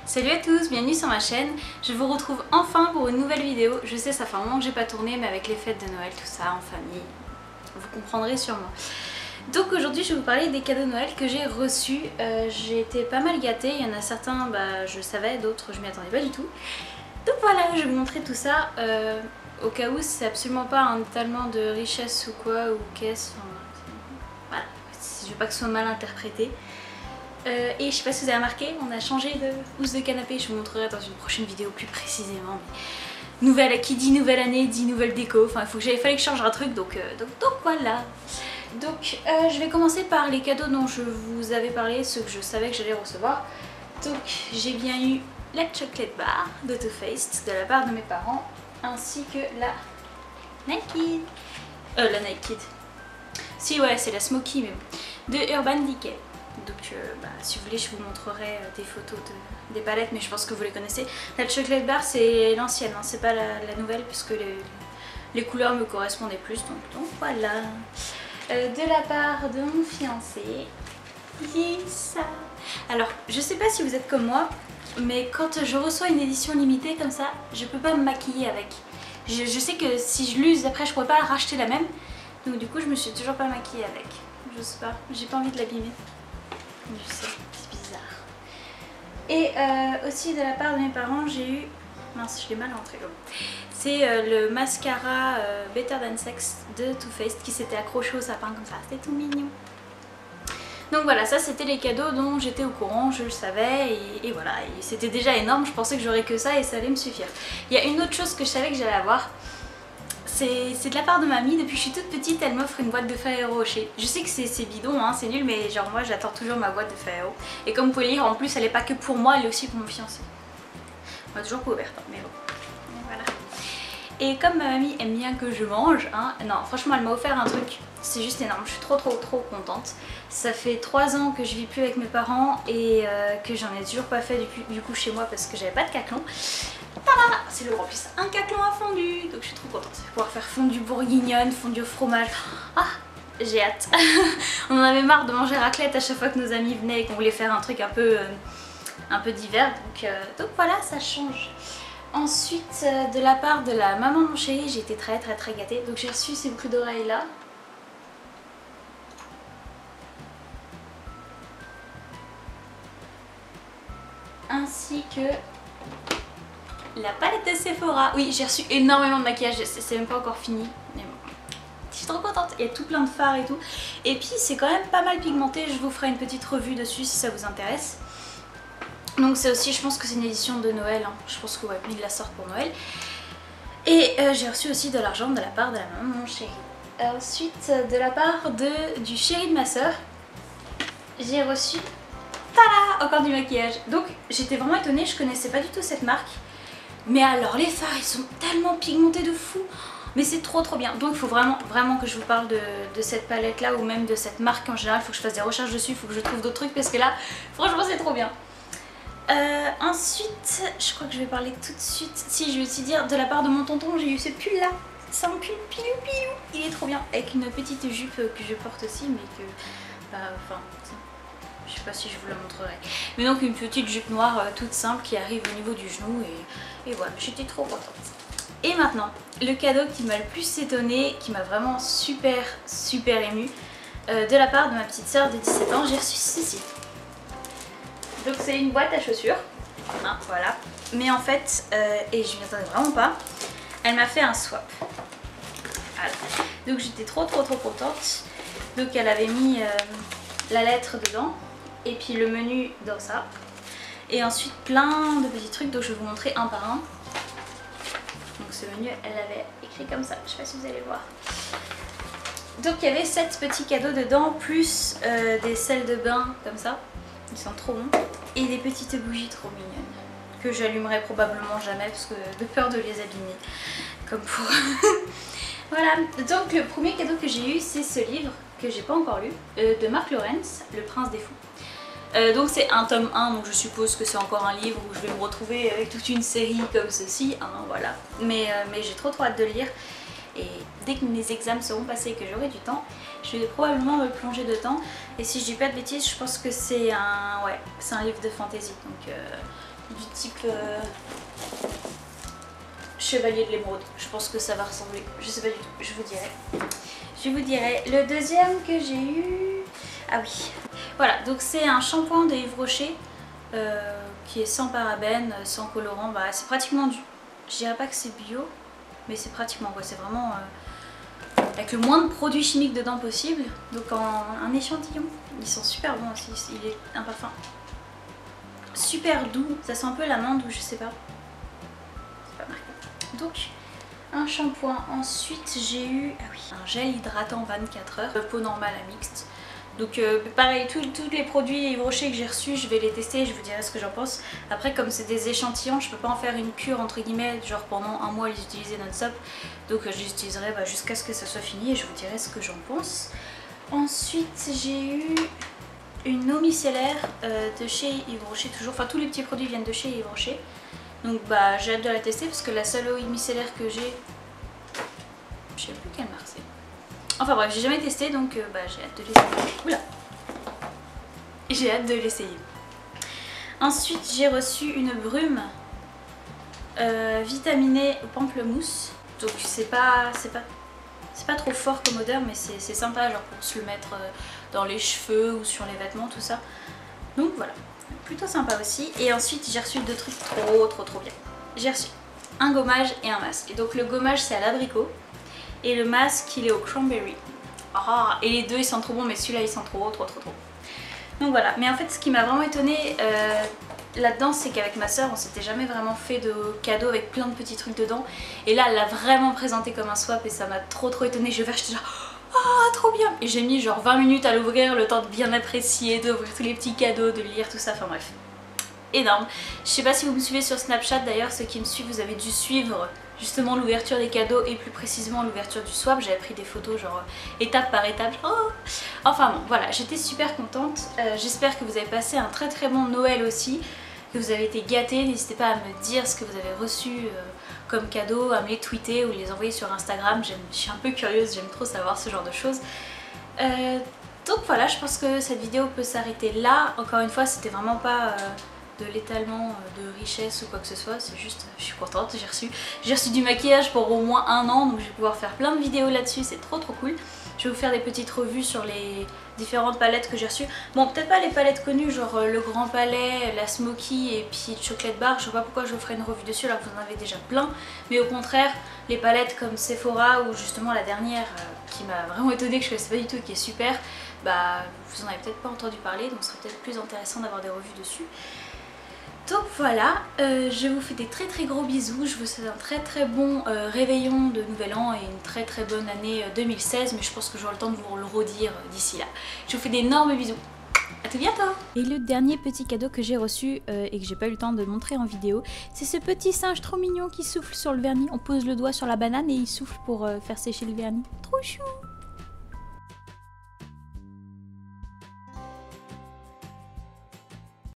Salut à tous, bienvenue sur ma chaîne. Je vous retrouve enfin pour une nouvelle vidéo. Je sais, ça fait un moment que j'ai pas tourné, mais avec les fêtes de Noël, tout ça, en famille, vous comprendrez sûrement. Donc aujourd'hui, je vais vous parler des cadeaux de Noël que j'ai reçus. J'ai été pas mal gâtée. Il y en a certains, je savais, d'autres, je m'y attendais pas du tout. Donc voilà, je vais vous montrer tout ça. Au cas où, c'est absolument pas un étalement de richesse ou quoi, ou qu'est-ce. Enfin, voilà, je veux pas que ce soit mal interprété. Et je sais pas si vous avez remarqué, on a changé de housse de canapé, je vous montrerai dans une prochaine vidéo plus précisément. Mais qui dit nouvelle année dit nouvelle déco, enfin il fallait que je change un truc, donc voilà. Donc je vais commencer par les cadeaux dont je vous avais parlé, ceux que je savais que j'allais recevoir. Donc j'ai bien eu la chocolate bar de Too Faced de la part de mes parents, ainsi que la Nike Kid. Si ouais, c'est la Smoky mais bon, de Urban Decay. Donc si vous voulez je vous montrerai des photos des palettes, mais je pense que vous les connaissez. La chocolate bar c'est l'ancienne, hein, c'est pas la nouvelle puisque les couleurs me correspondaient plus, donc voilà. De la part de mon fiancé, j'ai ça. Alors je sais pas si vous êtes comme moi, mais quand je reçois une édition limitée comme ça, je peux pas me maquiller avec. Je sais que si je l'use après je pourrais pas racheter la même, donc du coup je me suis toujours pas maquillée avec. Je sais pas, j'ai pas envie de l'abîmer. Je sais, c'est bizarre. Et aussi de la part de mes parents, j'ai eu... Mince, je l'ai mal rentré. C'est le mascara Better Than Sex de Too Faced qui s'était accroché au sapin comme ça. C'était tout mignon. Donc voilà, ça c'était les cadeaux dont j'étais au courant, je le savais et voilà. C'était déjà énorme, je pensais que j'aurais que ça et ça allait me suffire. Il y a une autre chose que je savais que j'allais avoir. C'est de la part de mamie, depuis que je suis toute petite elle m'offre une boîte de Ferrero Rocher. Je sais que c'est bidon, hein, c'est nul, mais genre moi j'attends toujours ma boîte de Ferrero. Et comme vous pouvez lire, en plus elle est pas que pour moi, elle est aussi pour mon fiancé. On va toujours pas ouverte, hein, mais bon. Voilà. Et comme ma mamie aime bien que je mange, hein, non franchement elle m'a offert un truc, c'est juste énorme, je suis trop contente. Ça fait 3 ans que je vis plus avec mes parents et que j'en ai toujours pas fait du coup chez moi parce que j'avais pas de caclon. C'est le plus un caclon à fondu, donc je suis trop contente. Je vais pouvoir faire fondue bourguignonne, fondue au fromage. Ah, j'ai hâte. On en avait marre de manger raclette à chaque fois que nos amis venaient et qu'on voulait faire un truc un peu d'hiver, donc voilà, ça change. Ensuite, de la part de la maman de mon chéri, j'ai été très gâtée. Donc j'ai reçu ces boucles d'oreilles là. Ainsi que la palette de Sephora. Oui, j'ai reçu énormément de maquillage, c'est même pas encore fini. Mais bon, je suis trop contente. Il y a tout plein de fards et tout. Et puis c'est quand même pas mal pigmenté. Je vous ferai une petite revue dessus si ça vous intéresse. Donc c'est aussi, je pense que c'est une édition de Noël. Hein. Je pense que ouais, ils la sortent pour Noël. Et j'ai reçu aussi de l'argent de la part de la maman de mon chéri. Ensuite, de la part du chéri de ma soeur, j'ai reçu... Tada, encore du maquillage. Donc j'étais vraiment étonnée, je connaissais pas du tout cette marque. Mais alors les fards ils sont tellement pigmentés de fou. Mais c'est trop bien. Donc il faut vraiment que je vous parle de cette palette là ou même de cette marque en général. Il faut que je fasse des recherches dessus, il faut que je trouve d'autres trucs parce que là franchement c'est trop bien. Ensuite je crois que je vais parler tout de suite. Si je vais aussi dire de la part de mon tonton, j'ai eu ce pull là. C'est un pull pilou. Il est trop bien avec une petite jupe que je porte aussi mais que... je sais pas si je vous la montrerai. Mais donc une petite jupe noire toute simple qui arrive au niveau du genou et voilà, j'étais trop contente. Et maintenant, le cadeau qui m'a le plus étonnée, qui m'a vraiment super émue, de la part de ma petite soeur de 17 ans, j'ai reçu ceci. Donc c'est une boîte à chaussures, hein, voilà. Mais en fait, et je m'y attendais vraiment pas, elle m'a fait un swap. Voilà. Donc j'étais trop contente. Donc elle avait mis la lettre dedans. Et puis le menu dans ça. Et ensuite plein de petits trucs, donc je vais vous montrer un par un. Donc ce menu, elle avait écrit comme ça, je sais pas si vous allez voir. Donc il y avait 7 petits cadeaux dedans, plus des sels de bain comme ça. Ils sont trop bons. Et des petites bougies trop mignonnes. Que j'allumerai probablement jamais parce que de peur de les abîmer. Comme pour... Voilà, donc le premier cadeau que j'ai eu, c'est ce livre que j'ai pas encore lu, de Mark Lawrence, Le Prince des Fous. Donc c'est un tome 1, donc je suppose que c'est encore un livre où je vais me retrouver avec toute une série comme ceci, hein, voilà. Mais j'ai trop hâte de lire. Et dès que mes examens seront passés et que j'aurai du temps, je vais probablement me plonger dedans. Et si je dis pas de bêtises, je pense que c'est un livre de fantasy. Donc du type Chevalier de l'émeraude. Je pense que ça va ressembler. Je sais pas du tout, je vous dirai. Je vous dirai. Le deuxième que j'ai eu... Ah oui. Voilà, donc c'est un shampoing de Yves Rocher qui est sans parabènes, sans colorant. Bah, c'est pratiquement du... Je dirais pas que c'est bio, mais c'est pratiquement quoi. C'est vraiment avec le moins de produits chimiques dedans possible. Donc un échantillon. Ils sont super bons aussi. Il est un parfum super doux. Ça sent un peu l'amande ou je sais pas. C'est pas marqué. Donc un shampoing. Ensuite j'ai eu un gel hydratant 24 heures. Peau normale à mixte. Donc pareil, tous les produits Yves Rocher que j'ai reçus, je vais les tester et je vous dirai ce que j'en pense. Après comme c'est des échantillons, je peux pas en faire une cure entre guillemets, genre pendant un mois les utiliser non-stop. Donc je les utiliserai jusqu'à ce que ça soit fini et je vous dirai ce que j'en pense. Ensuite j'ai eu une eau micellaire de chez Yves Rocher toujours. Enfin tous les petits produits viennent de chez Yves Rocher. Donc bah j'ai hâte de la tester parce que la seule eau micellaire que j'ai, je sais plus quelle marque c'est. Enfin bref, j'ai jamais testé donc bah, j'ai hâte de l'essayer. Oula! J'ai hâte de l'essayer. Ensuite, j'ai reçu une brume vitaminée au pamplemousse. Donc c'est pas trop fort comme odeur, mais c'est sympa genre pour se le mettre dans les cheveux ou sur les vêtements, tout ça. Donc voilà, plutôt sympa aussi. Et ensuite, j'ai reçu deux trucs trop bien. J'ai reçu un gommage et un masque. Donc le gommage c'est à l'abricot. Et le masque il est au cranberry. Ah, et les deux ils sentent trop bon, mais celui-là il sent trop. Donc voilà, mais en fait ce qui m'a vraiment étonnée là-dedans, c'est qu'avec ma soeur on s'était jamais vraiment fait de cadeaux avec plein de petits trucs dedans. Et là elle l'a vraiment présenté comme un swap et ça m'a trop étonnée. Je vais j'étais genre ah trop bien. Et j'ai mis genre 20 minutes à l'ouvrir, le temps de bien apprécier, d'ouvrir tous les petits cadeaux, de lire tout ça, enfin bref. Énorme. Je sais pas si vous me suivez sur Snapchat d'ailleurs, ceux qui me suivent vous avez dû suivre justement l'ouverture des cadeaux et plus précisément l'ouverture du swap. J'avais pris des photos genre étape par étape. Oh, enfin bon voilà, j'étais super contente. J'espère que vous avez passé un très bon Noël aussi, que vous avez été gâtés. N'hésitez pas à me dire ce que vous avez reçu comme cadeau, à me les tweeter ou les envoyer sur Instagram. Je suis un peu curieuse, j'aime trop savoir ce genre de choses. Donc voilà, je pense que cette vidéo peut s'arrêter là. Encore une fois, c'était vraiment pas... de l'étalement de richesse ou quoi que ce soit, c'est juste je suis contente, j'ai reçu du maquillage pour au moins 1 an, donc je vais pouvoir faire plein de vidéos là-dessus, c'est trop cool. Je vais vous faire des petites revues sur les différentes palettes que j'ai reçues. Bon, peut-être pas les palettes connues, genre le Grand Palais, la Smoky et puis Chocolate Bar, je sais pas pourquoi je vous ferai une revue dessus alors que vous en avez déjà plein, mais au contraire, les palettes comme Sephora ou justement la dernière qui m'a vraiment étonnée que je connaissais pas du tout et qui est super, bah vous en avez peut-être pas entendu parler, donc ce serait peut-être plus intéressant d'avoir des revues dessus. Donc voilà, je vous fais des très gros bisous, je vous souhaite un très bon réveillon de nouvel an et une très bonne année 2016, mais je pense que j'aurai le temps de vous le redire d'ici là. Je vous fais d'énormes bisous, à tout bientôt. Et le dernier petit cadeau que j'ai reçu et que j'ai pas eu le temps de montrer en vidéo, c'est ce petit singe trop mignon qui souffle sur le vernis. On pose le doigt sur la banane et il souffle pour faire sécher le vernis. Trop chou!